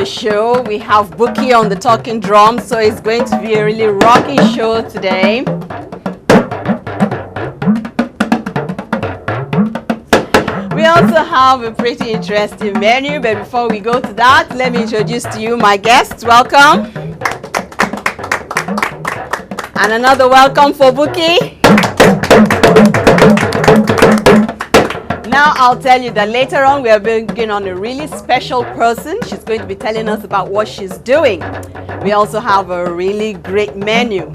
show. We have Buki on the talking drum, so it's going to be a really rocking show today. We also have a pretty interesting menu, but before we go to that, let me introduce to you my guests. Welcome. And another welcome for Buki. Now I'll tell you that later on we are bringing on a really special person. She's going to be telling us about what she's doing. We also have a really great menu.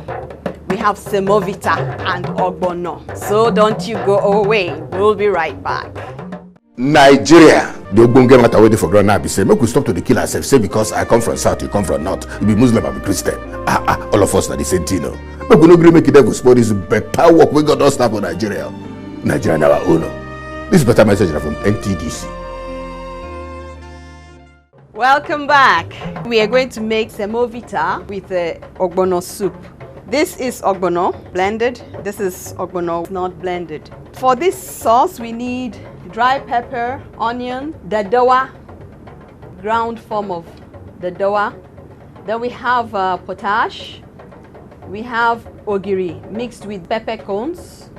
We have Semovita and Ogbono. So don't you go away. We'll be right back. Nigeria, the Ogbonge matter waiting for ground now be say, make we stop to the kill ourselves. Say because I come from south, you come from north. You be Muslim, I be Christian. All of us are the same thing. No? But we no agree make it devil sport this better work we got us start for Nigeria. Nigeria now our own. This is better message from NTDC. Welcome back. We are going to make Semovita with the Ogbono soup. This is Ogbono blended. This is Ogbono not blended. For this sauce, we need dry pepper, onion, dadawa, ground form of dadawa. Then we have potash. We have ogiri mixed with peppercorns.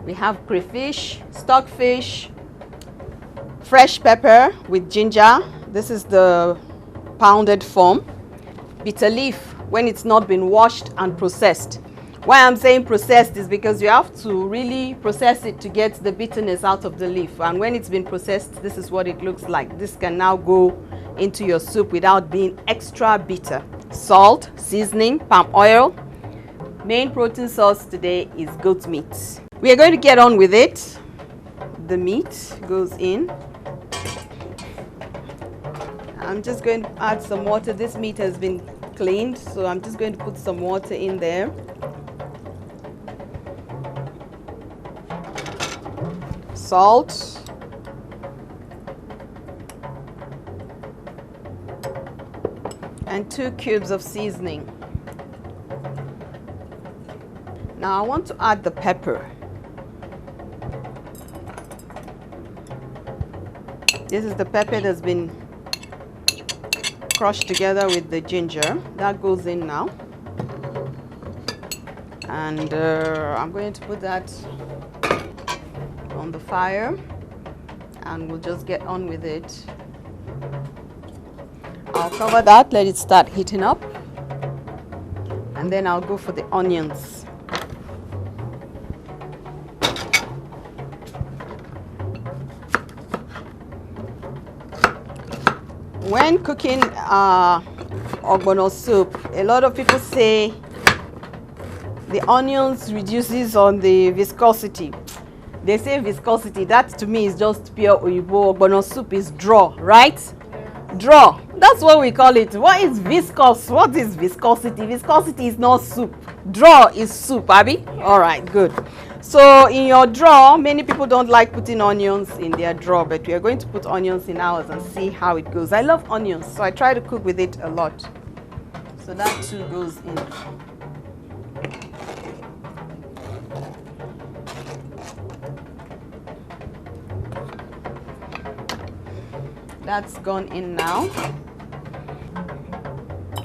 We have crayfish, stockfish, fresh pepper with ginger. This is the pounded form. Bitter leaf when it's not been washed and processed. Why I'm saying processed is because you have to really process it to get the bitterness out of the leaf. And when it's been processed, this is what it looks like. This can now go into your soup without being extra bitter. Salt, seasoning, palm oil. Main protein source today is goat meat. We are going to get on with it. The meat goes in. I'm just going to add some water. This meat has been cleaned, so I'm just going to put some water in there. Salt. And 2 cubes of seasoning. Now I want to add the pepper. This is the pepper that's been crushed together with the ginger. That goes in now. And I'm going to put that on the fire and we'll just get on with it. I'll cover that, let it start heating up. And then I'll go for the onions. When cooking Ogbono soup, a lot of people say the onions reduces on the viscosity. They say viscosity, that to me is just pure Oyibo. Ogbono soup is draw, right? Draw, that's what we call it. What is viscous? What is viscosity? Viscosity is not soup. Draw is soup, Abby? All right, good. So in your draw, many people don't like putting onions in their draw, but we are going to put onions in ours and see how it goes. I love onions, so I try to cook with it a lot. So that too goes in. That's gone in now.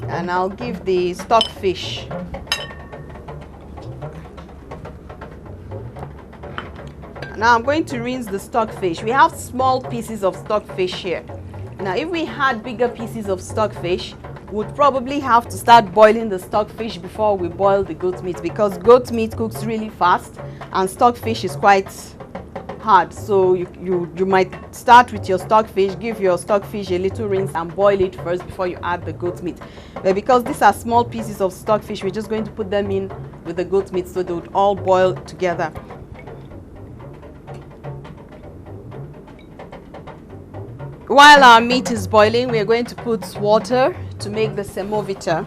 And I'll give the stockfish. Now I'm going to rinse the stockfish. We have small pieces of stockfish here. Now if we had bigger pieces of stockfish, we'd probably have to start boiling the stockfish before we boil the goat meat, because goat meat cooks really fast and stockfish is quite hard. So you might start with your stockfish, give your stockfish a little rinse and boil it first before you add the goat meat. But because these are small pieces of stockfish, we're just going to put them in with the goat meat so they would all boil together. While our meat is boiling, we are going to put water to make the Semovita.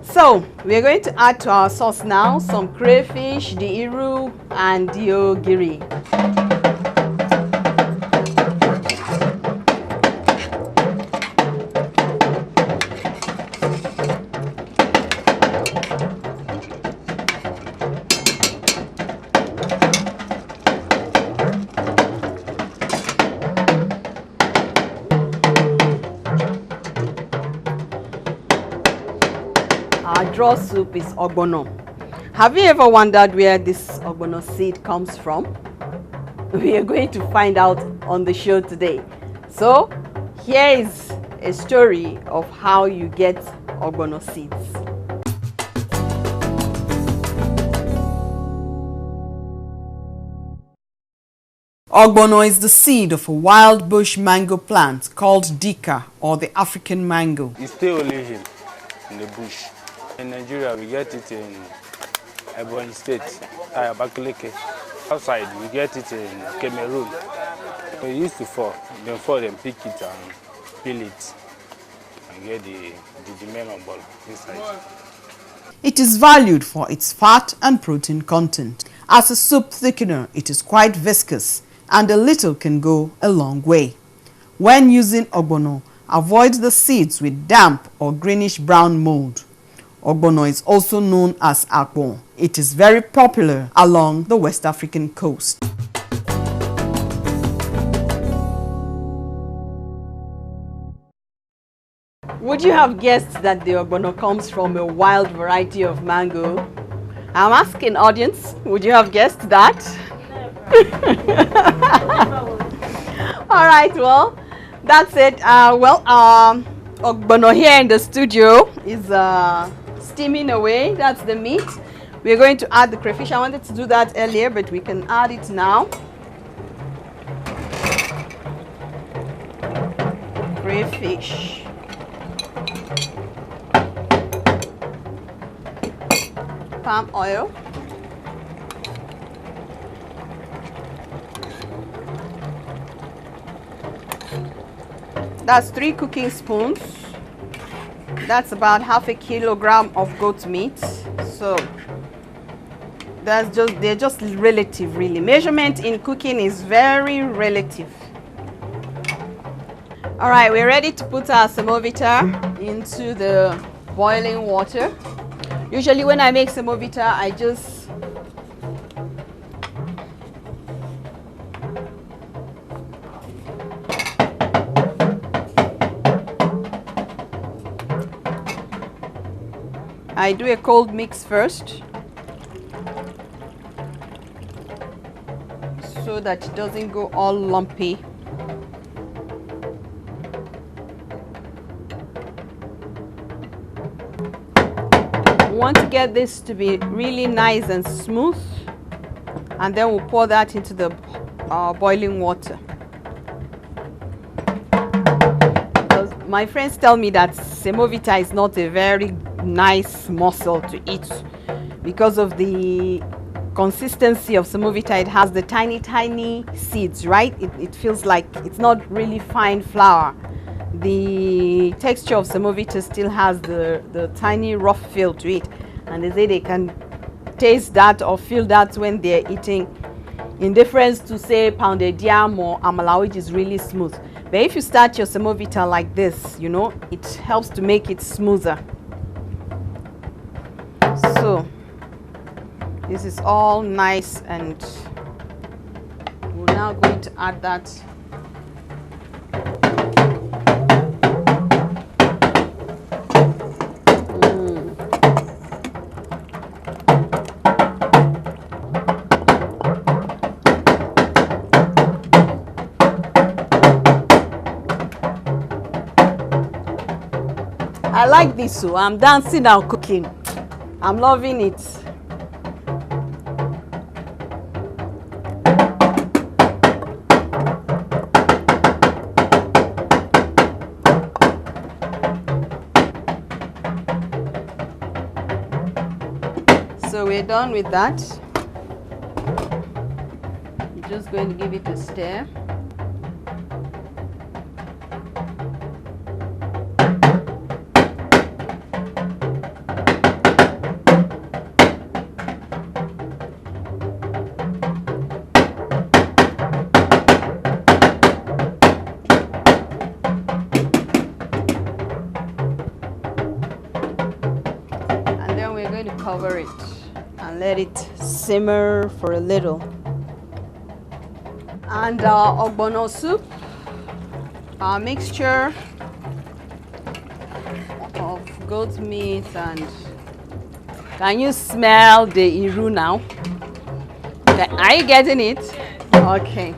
So we are going to add to our sauce now some crayfish, the iru, and the ogiri. draw soup is ogbono. Have you ever wondered where this ogbono seed comes from? We are going to find out on the show today. So here is a story of how you get ogbono seeds. Ogbono is the seed of a wild bush mango plant called dika, or the African mango. It's still only here in the bush. In Nigeria, we get it in Ebonyi State, Abakaliki. Outside, we get it in Cameroon. We used to fall. Then fall and pick it and peel it and get the melon ball inside. It is valued for its fat and protein content. As a soup thickener, it is quite viscous, and a little can go a long way. When using ogbono, avoid the seeds with damp or greenish brown mold. Ogbono is also known as akpo. It is very popular along the West African coast. Would you have guessed that the ogbono comes from a wild variety of mango? I'm asking audience, would you have guessed that? All right, well, that's it. Ogbono here in the studio is steaming away. That's the meat. We're going to add the crayfish. I wanted to do that earlier, but we can add it now. Crayfish. Palm oil. That's 3 cooking spoons. That's about half a kilogram of goat meat. So they're just relative, really. Measurement in cooking is very relative. All right, we're ready to put our semovita into the boiling water. Usually when I make semovita, I do a cold mix first so that it doesn't go all lumpy. We want to get this to be really nice and smooth, and then we'll pour that into the boiling water. My friends tell me that semovita is not a very nice morsel to eat because of the consistency of semovita. It has the tiny seeds, right? It feels like it's not really fine flour. The texture of semovita still has the tiny rough feel to it, and they say they can taste that or feel that when they're eating, in difference to say pounded yam or amala, which is really smooth. But if you start your semovita like this, you know, it helps to make it smoother. So this is all nice, and we're now going to add that. I like this, so I'm dancing and cooking. I'm loving it. So we're done with that. I'm just going to give it a stir. Cover it and let it simmer for a little. And our ogbono soup, our mixture of goat meat and Can you smell the iru now? Are you getting it? Okay.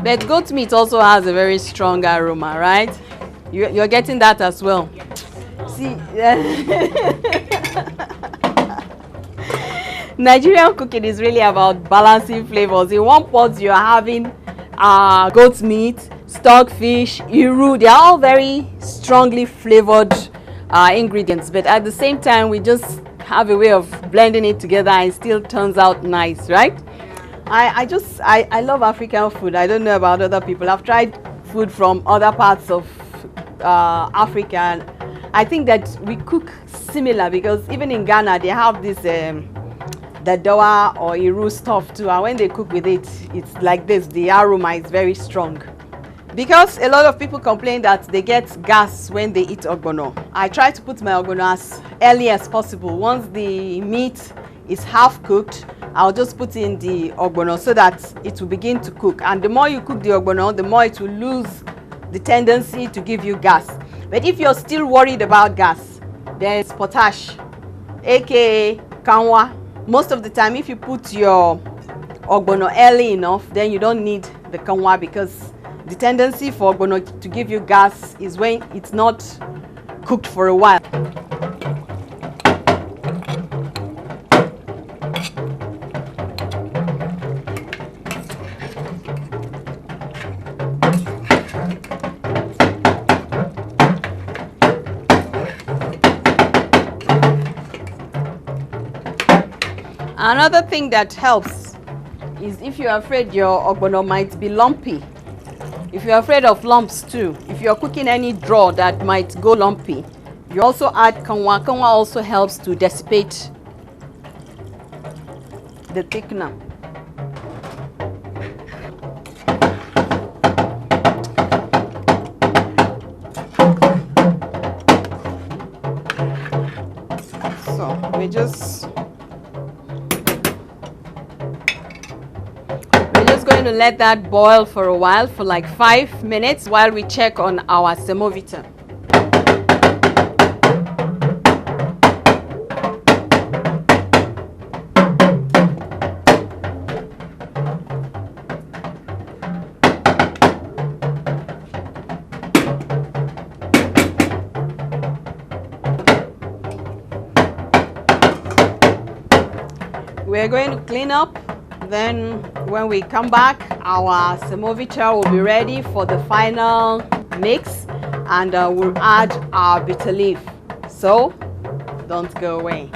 But goat meat also has a very strong aroma, right? You're getting that as well. See, Nigerian cooking is really about balancing flavors. In one pot, you're having goat meat, stockfish, iru. They are all very strongly flavored ingredients, but at the same time, we just have a way of blending it together and it still turns out nice, right? I love African food. I don't know about other people. I've tried food from other parts of Africa, and I think that we cook similar, because even in Ghana they have this the dawa or iru stuff too, and when they cook with it, it's like this. The aroma is very strong. Because a lot of people complain that they get gas when they eat ogbono, I try to put my ogbono as early as possible. Once the meat is half cooked, I'll just put in the ogbono so that it will begin to cook. And the more you cook the ogbono, the more it will lose the tendency to give you gas. But if you're still worried about gas, there's potash, aka kanwa. Most of the time, if you put your ogbono early enough, then you don't need the kanwa, because the tendency for ogbono to give you gas is when it's not cooked for a while. Another thing that helps is if you're afraid your ogbono might be lumpy. If you're afraid of lumps too, if you're cooking any draw that might go lumpy, you also add kanwa. Kanwa also helps to dissipate the thickener. So we're just going to let that boil for a while, for like 5 minutes, while we check on our semovita. We're going to clean up. Then when we come back, our semovita will be ready for the final mix, and we'll add our bitter leaf. So don't go away.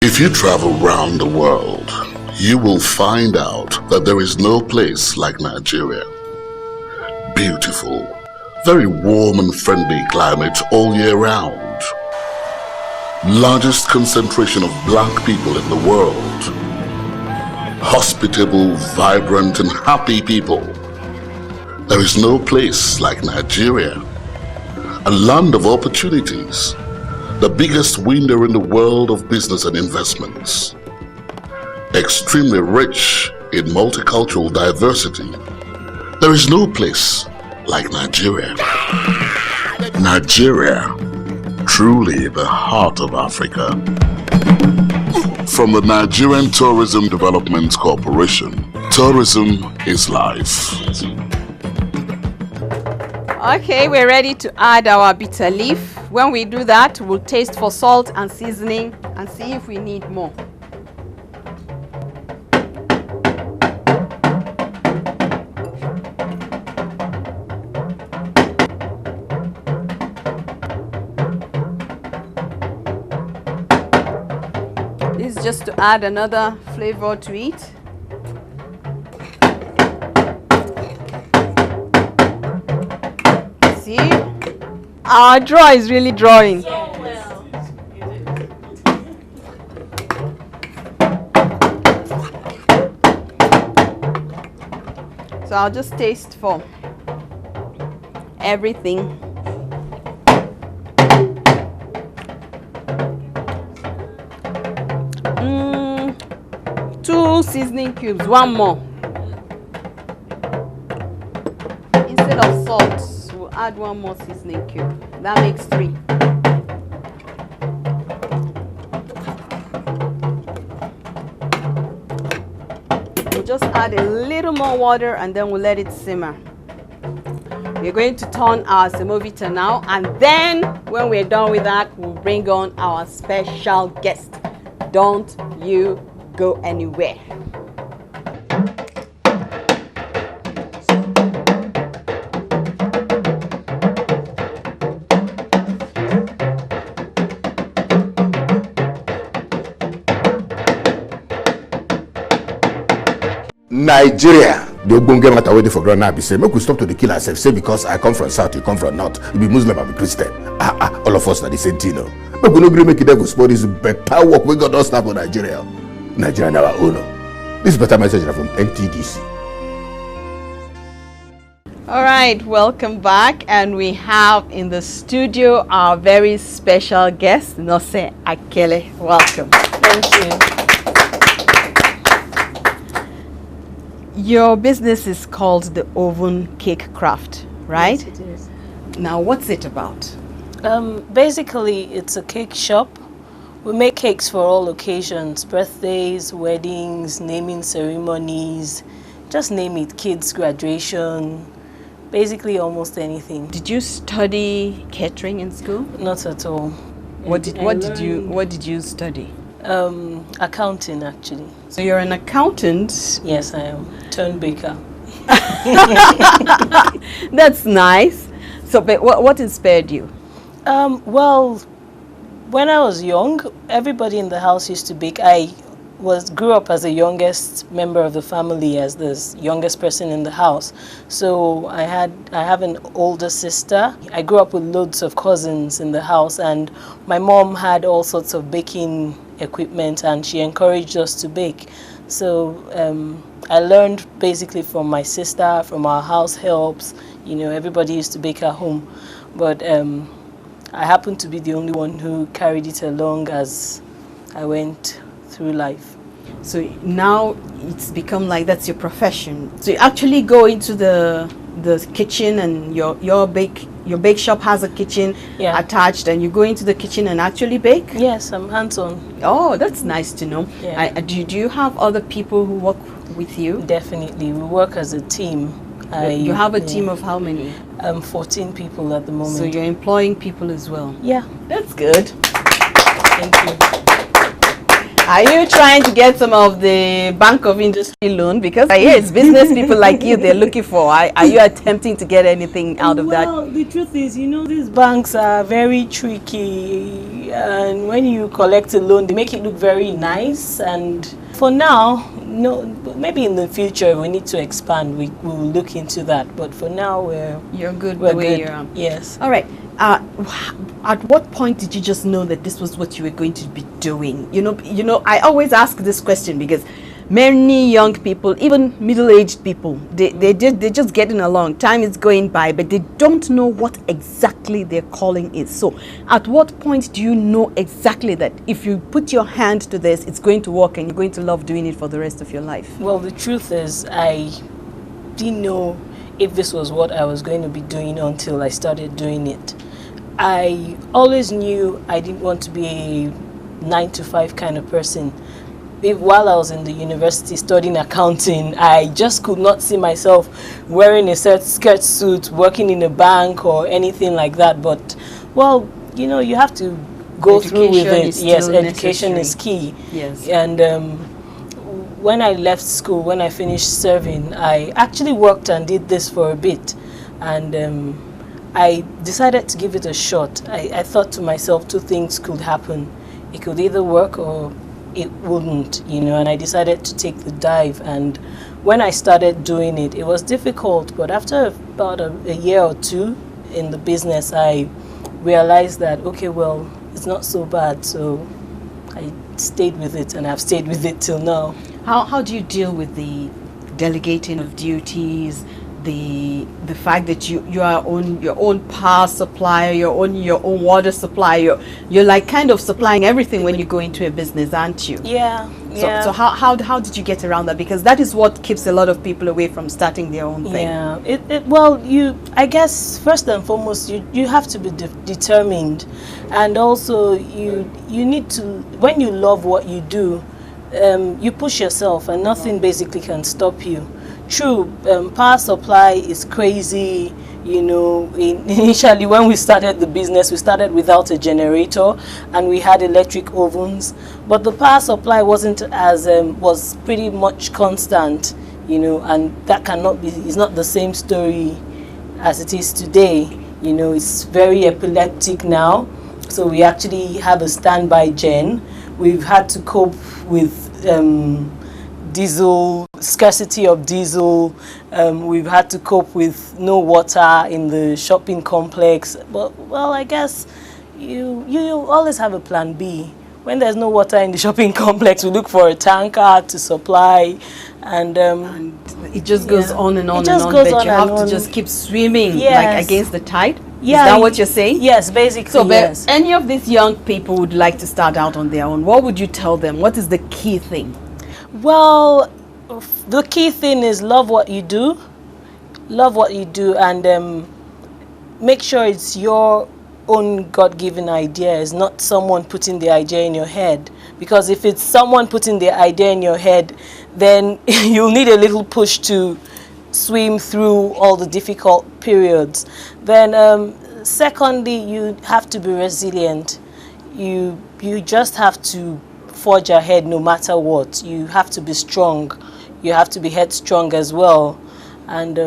If you travel around the world, you will find out that there is no place like Nigeria. Beautiful, very warm and friendly climate all year round. Largest concentration of black people in the world. Hospitable, vibrant and happy people. There is no place like Nigeria. A land of opportunities. The biggest window in the world of business and investments. Extremely rich in multicultural diversity. There is no place like Nigeria. Nigeria, truly the heart of Africa. From the Nigerian Tourism Development Corporation, tourism is life. Okay, we're ready to add our bitter leaf. When we do that, we'll taste for salt and seasoning and see if we need more. This is just to add another flavor to it. See, our draw is really drawing. So well. So I'll just taste for everything. Two seasoning cubes, one more. Instead of salt, we'll add add one more seasoning cube. That makes 3. We'll just add a little more water and then we'll let it simmer. We're going to turn our semovita now, and then when we're done with that, we'll bring on our special guest. Don't you go anywhere. Nigeria, the Ogbonge matter waiting for ground now be say, make we stop to the kill ourselves. Say because I come from south, you come from north. You be Muslim, I be Christian. All of us are the same thing. Make we no agree make it devil spoil this better work we got us start for Nigeria. Nigeria now our own. This better message from NTDC. All right, welcome back, and we have in the studio our very special guest, Nose Akele. Welcome. Thank you. Your business is called the Oven Cake Craft, right? Yes, it is. Now, what's it about? Basically, it's a cake shop. We make cakes for all occasions: birthdays, weddings, naming ceremonies, just name it, kids' graduation, basically almost anything. Did you study catering in school? Not at all. What did you study? Accounting, actually. So you're an accountant. Yes, I am. Turned baker. That's nice. So, but what inspired you? Well, when I was young, everybody in the house used to bake. I grew up as the youngest member of the family, as the youngest person in the house. So I have an older sister. I grew up with loads of cousins in the house, and my mom had all sorts of baking equipment, and she encouraged us to bake. So I learned basically from my sister, from our house helps. You know, everybody used to bake at home, but I happened to be the only one who carried it along as I went through life. So now it's become like that's your profession. So you actually go into the kitchen, and your bake shop has a kitchen attached, and you go into the kitchen and actually bake? Yes, I'm hands-on. Oh, that's nice to know. Yeah. Do you have other people who work with you? Definitely, we work as a team. You have a team of how many? 14 people at the moment. So you're employing people as well? Yeah. That's good. Thank you. Are you trying to get some of the Bank of Industry loan? Because I hear it's business people like you they're looking for. Are you attempting to get anything out of that? Well, the truth is, you know, these banks are very tricky, and when you collect a loan, they make it look very nice. And for now, no, maybe in the future we need to expand. We will look into that. But for now, you're good we're the way good. you're. Yes. All right. At what point did you just know that this was what you were going to be doing? You know, I always ask this question because many young people, even middle-aged people, they're just getting along. Time is going by, but they don't know what exactly their calling is. So at what point do you know exactly that if you put your hand to this, it's going to work and you're going to love doing it for the rest of your life? Well, the truth is, I didn't know if this was what I was going to be doing until I started doing it. I always knew I didn't want to be a 9-to-5 kind of person. While I was in the university studying accounting, I just could not see myself wearing a skirt suit, working in a bank or anything like that. But, well, you know, you have to go through with it. Yes, education is key. Yes. And when I left school, when I finished serving, I actually worked and did this for a bit. And I decided to give it a shot. I thought to myself 2 things could happen. It could either work or it wouldn't, you know, and I decided to take the dive. And when I started doing it, it was difficult, but after about a year or 2 in the business, I realized that, okay, well, it's not so bad. So I stayed with it, and I've stayed with it till now. How do you deal with the delegating of duties, the fact that you are on your own power supplier, your own water supplier. You're like kind of supplying everything when you go into a business, aren't you? Yeah. So how did you get around that? Because that is what keeps a lot of people away from starting their own thing. Yeah. Well, I guess first and foremost you have to be determined, and also you need to, when you love what you do, you push yourself, and nothing basically can stop you. True, power supply is crazy. You know, initially when we started the business, we started without a generator and we had electric ovens, but the power supply wasn't as was pretty much constant, you know, and that cannot be, it's not the same story as it is today. You know, it's very epileptic now, so we actually have a standby gen. We've had to cope with diesel, scarcity of diesel. We've had to cope with no water in the shopping complex. But, well, I guess you always have a plan B. When there's no water in the shopping complex, we look for a tanker to supply, and it just goes on and on and on. But you have to just keep swimming like against the tide. Yeah, is that what you're saying? Yes, basically. So, yes. but any of these young people would like to start out on their own. What would you tell them? What is the key thing? Well, the key thing is love what you do. Love what you do, and make sure it's your own God-given idea. It's not someone putting the idea in your head. Because if it's someone putting the idea in your head, then you'll need a little push to swim through all the difficult periods. Then secondly, you have to be resilient. You just have to forge ahead no matter what. You have to be strong. You have to be headstrong as well. And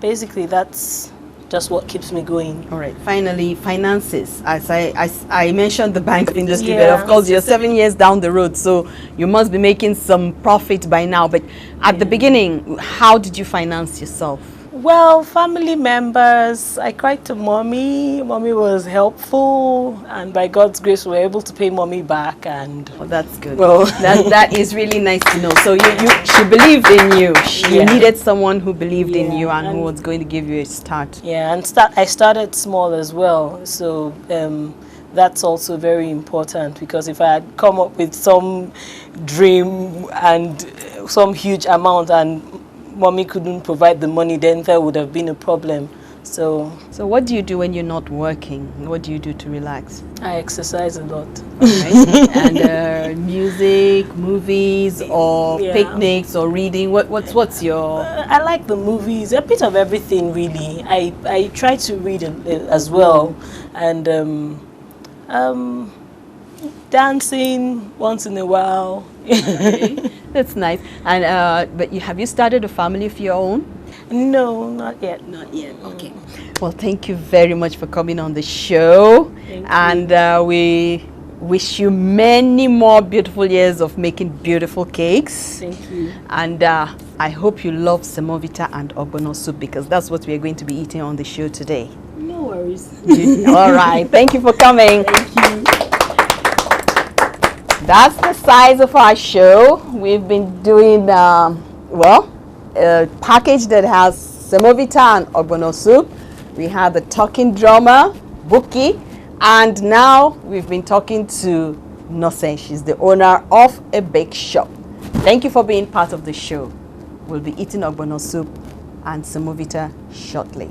basically that's just what keeps me going. All right. Finally, finances. As I mentioned the bank industry, Yeah. but of course you're 7 years down the road, so you must be making some profit by now. But at the beginning, how did you finance yourself? Well, family members, I cried to mommy. Mommy was helpful, and by God's grace, we were able to pay mommy back. And Oh, that's good. Well, that is really nice to know. So she believed in you. You needed someone who believed in you and who was going to give you a start. yeah, and I started small as well. So that's also very important, because if I had come up with some dream and some huge amount and mommy couldn't provide the money, then there would have been a problem. So what do you do when you're not working? What do you do to relax? I exercise a lot. Right. And music, movies, or picnics, or reading. What's your? I like the movies, a bit of everything really. I try to read as well, and dancing once in a while. Okay. That's nice. And but have you started a family of your own? No, not yet. Not yet. Okay. Well, thank you very much for coming on the show. Thank you. We wish you many more beautiful years of making beautiful cakes. Thank you. And I hope you love Semovita and Ogbono soup, because that's what we are going to be eating on the show today. No worries. All right. Thank you for coming. Thank you. That's the size of our show. We've been doing, a package that has Semovita and Ogbono soup. We had the talking drummer, Buki, and now we've been talking to Nose. She's the owner of a bake shop. Thank you for being part of the show. We'll be eating Ogbono soup and Semovita shortly.